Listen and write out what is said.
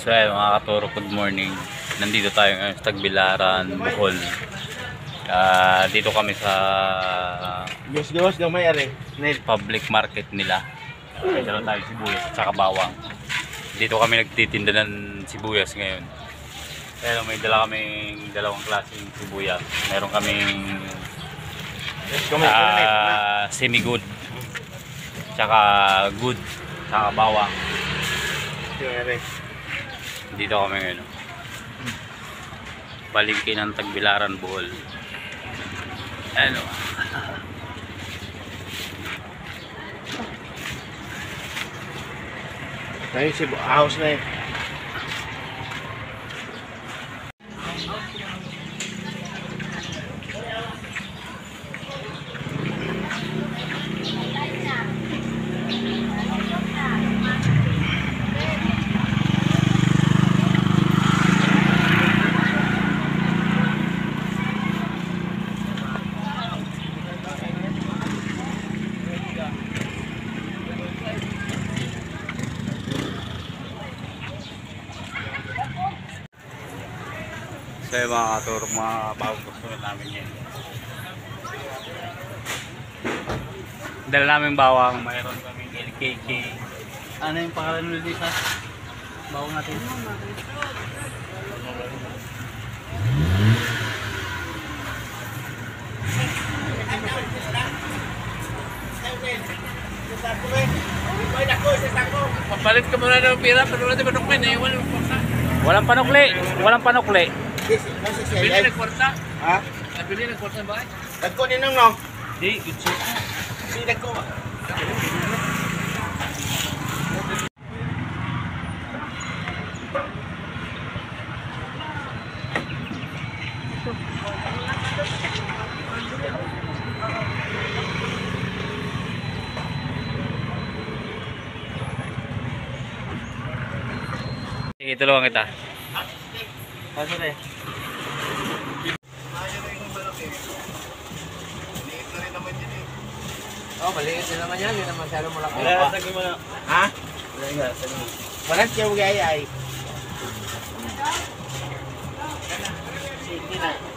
So ayun mga katuro, good morning. Nandito tayo ngayon sa Tagbilaran, Bohol. Dito kami sa Gawas ng may are. public market nila. May dala tayo sibuyas at saka bawang. Dito kami nagtitinda ng sibuyas ngayon. Pero may dala kaming dalawang klaseng sibuyas. Meron kaming semi-good, tsaka good, tsaka bawang. Dito kami ngayon. Palengke ng Tagbilaran, Bohol. Ano? Tayo si house na eh. So yung mga katuro, mga bagong customer namin yan. Dala namin bawang, mayroon kaming LKK. Ano yung pangalan nila dito? Bawang natin. Papalit ka muna ng pira, pero wala naman nukli, naiwan ng kwarta. Walang panukli, walang panukli. Nabili ng kwarta. Ha? Nabili ng kwarta ba? Tagko ninong no? Di, good shit. Hindi tagko. Sige, tulungan kita. Kaso na eh. Oh, maliit din naman yan. Hindi naman masyado malaki. Ha? Walang siya ugay ay. Sige na.